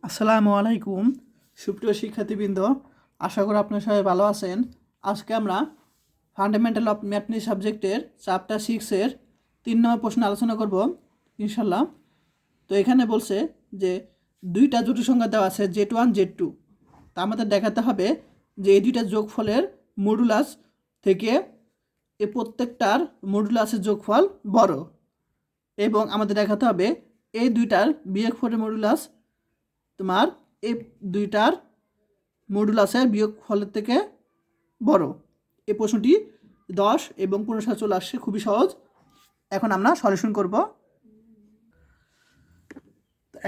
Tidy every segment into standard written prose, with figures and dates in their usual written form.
আসসালামু আলাইকুম সুপ্রিয় শিক্ষার্থীবৃন্দ, আশা করি আপনারা সবাই ভালো আছেন। আজকে আমরা ফান্ডামেন্টাল অফ ম্যাথমেটিক্স সাবজেক্টের চ্যাপ্টার 6-এর 3 নম্বর প্রশ্ন আলোচনা করব ইনশাল্লাহ। তো এখানে বলছে যে দুইটা জটিল সংখ্যা দেওয়া আছে Z1 Z2। তা আমাদের দেখাতে হবে যে এই দুইটা যোগফলের মডুলাস থেকে এই প্রত্যেকটার মডুলাসের যোগফল বড়, এবং আমাদের দেখাতে হবে এই দুইটার বিয়োগফলের মডুলাস তোমার এই দুইটার মডুলাসের বিয়োগফলের থেকে বড়। এই প্রশ্নটি 10 এবং 15 সালে চলে আসছে, খুবই সহজ। এখন আমরা সলিউশন করব।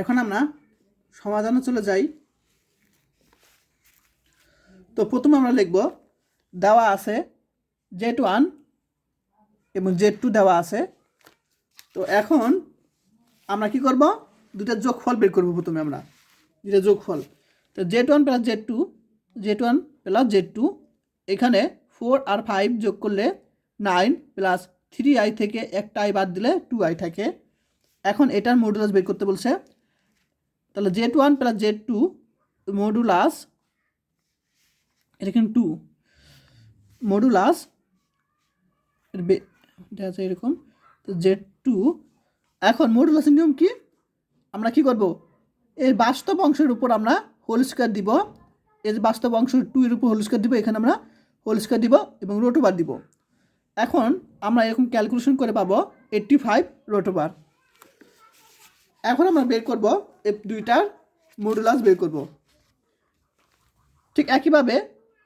এখন আমরা সমাধানে চলে যাই। তো প্রথমে আমরা লিখব দেওয়া আছে Z1 এবং Z2 দেওয়া আছে। তো এখন আমরা কি করব, দুটার যোগফল বের করব। প্রথমে আমরা দুটা যোগফল, তো Z1 plus Z1 plus Z2, এখানে 4 আর 5 যোগ করলে 9 প্লাস 3i থেকে একটা i বাদ দিলে 2i থাকে। এখন এটার মডুলাস বের করতে বলছে। তাহলে Z1 প্লাস Z2 মডুলাস, এখানে 2 মডুলাস আছে এরকম। তো Z2, এখন মডুলাসের নিয়ম কি, আমরা কি করব, এর বাস্তব অংশের উপর আমরা হোল স্কয়ার দিব। এর বাস্তব অংশ 2 এর উপর হোল স্কয়ার দিব, এখানে আমরা হোল স্কয়ার দিব এবং রুট ওভার দিব। এখন আমরা এরকম ক্যালকুলেশন করে পাবো 85 রুট ওভার। এখন আমরা বের করব এই দুইটার মডুলাস বের করব। ঠিক একইভাবে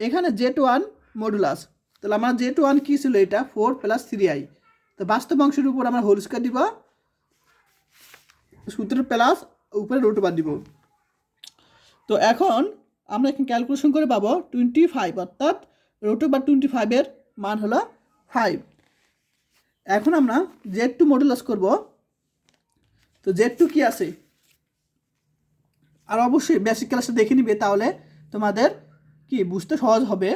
এখানে Z1 মডুলাস, তাহলে আমার Z1 কি ছিল, এটা 4 প্লাস 3i। তো বাস্তব অংশের উপর আমরা হোল স্কয়ার দিব, সূত্র প্লাস উপরে রুট ওভার দিব। তো এখন আমরা এখানে ক্যালকুলেশন করে পাবো 25, অর্থাৎ রুট ওভার 25-এর মান হলো 5। এখন আমরা Z2 মডুলাস করব। তো Z2 কি আছে, আর অবশ্যই বেসিক ক্লাসে দেখে নিবে, তাহলে তোমাদের কি বুঝতে সহজ হবে।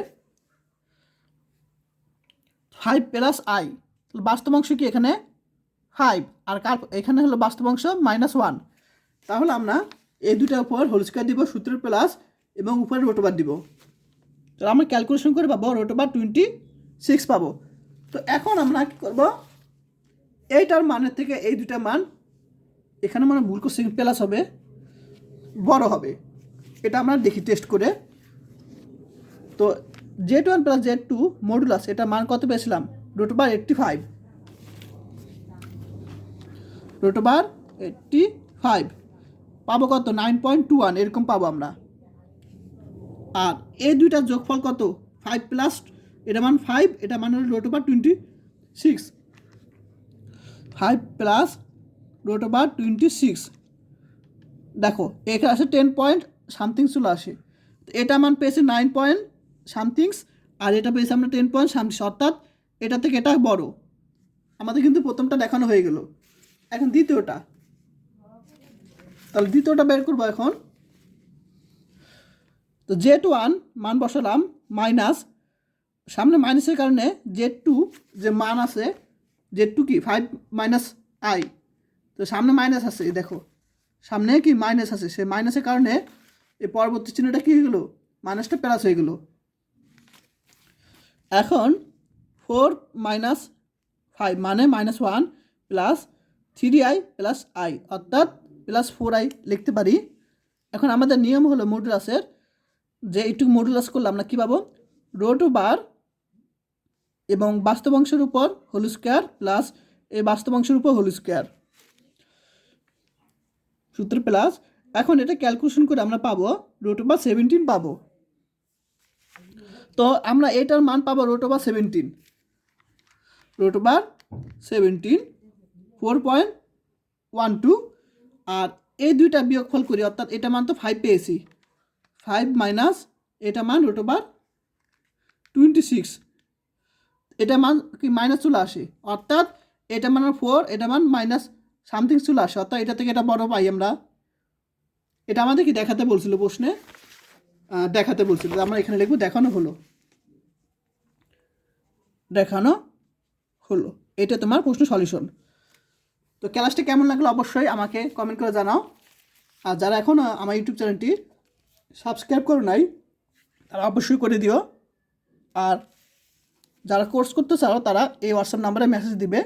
5 প্লাস i, বাস্তব অংশ কি এখানে 5, আর এখানে হলো বাস্তব অংশ -1। তাহলে আমরা এই দুটার উপর হোল স্কয়ার দিব, সূত্রের প্লাস এবং উপরে রুট ওভার দিব। তো আমরা ক্যালকুলেশন করে পাবো রুট ওভার 26 পাবো। তো এখন আমরা কি করব, এইটার মানের থেকে এই দুটা মান, এখানে মানে ভুল করছি, প্লাস হবে, বড় হবে। এটা আমরা দেখি টেস্ট করে। তো Z1 প্লাস Z2 মডুলাস, এটা মান কত পেয়েছিলাম, রুট ওভার 85, রুট ওভার 85 পাবো কত, 9.21 এরকম পাবো আমরা। আর এই দুইটার যোগফল কত, 5 প্লাস, এটা মান 5, এটা মান হলো root over 26, 5 plus root over 26। দেখো এখানে আসে 10 পয়েন্ট সামথিং চলে আসে। তো এটা মান পেয়েছে 9 পয়েন্ট সামথিংস, আর এটা পেয়েছে আমরা 10 পয়েন্ট সামথিংস, অর্থাৎ এটা থেকে এটা বড়। আমাদের কিন্তু প্রথমটা দেখানো হয়ে গেল। এখন দ্বিতীয়টা, তাহলে দ্বিতীয়টা বের করবো এখন। তো Z1 মান বসালাম মাইনাস, সামনে মাইনাসের কারণে Z2 যে মান আছে, Z2 কি 5 মাইনাস i, তো সামনে মাইনাস আছে, দেখো সামনে কি মাইনাস আছে, সে মাইনাসের কারণে এই পরবর্তী চিহ্নটা কি হয়ে গেলো, মাইনাসটা প্লাস হয়ে গেল। এখন 4 মাইনাস 5 মানে -1 প্লাস 3i প্লাস i, অর্থাৎ প্লাস 4i লিখতে পারি। এখন আমাদের নিয়ম হলো মডুলাসের, যে এইটুকু মডুলাস করলে আমরা কী পাবো, রুট ওভার এবং বাস্তব অংশের উপর হোল স্কয়ার প্লাস এই বাস্তব অংশের উপর হোল স্কয়ার, সূত্র প্লাস। এখন এটা ক্যালকুলেশন করে আমরা পাবো রুট ওভার 17 পাবো। তো আমরা এটার মান পাবো রুট ওভার 17, রুট ওভার 17 4.12। আর এই দুইটা বিয়োগফল করি, অর্থাৎ এটা মান তো 5 পেয়েছি, 5 মাইনাস এটা মান রুট ওভার 26, এটা মান কি মাইনাস চলে আসে, অর্থাৎ এটা মান 4, এটা মান মাইনাস সামথিং চলে আসে, অর্থাৎ এটা থেকে এটা বড় পাই আমরা। এটা আমাদের কি দেখাতে বলছিল প্রশ্নে, দেখাতে বলছিল, আমরা এখানে লিখবো দেখানো হলো, দেখানো হলো। এটা তোমার প্রশ্ন সলিউশন। তো ক্লাসটা কেমন লাগলো অবশ্যই আমাকে কমেন্ট করে জানাও। আর যারা এখনও আমার ইউটিউব চ্যানেলটি সাবস্ক্রাইব করো নাই তারা অবশ্যই করে দিও। আর যারা কোর্স করতে চাও তারা এই হোয়াটসঅ্যাপ নাম্বারে মেসেজ দিবে।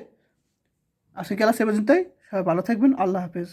আজকে ক্লাস এ পর্যন্তই, সবাই ভালো থাকবেন। আল্লাহ হাফেজ।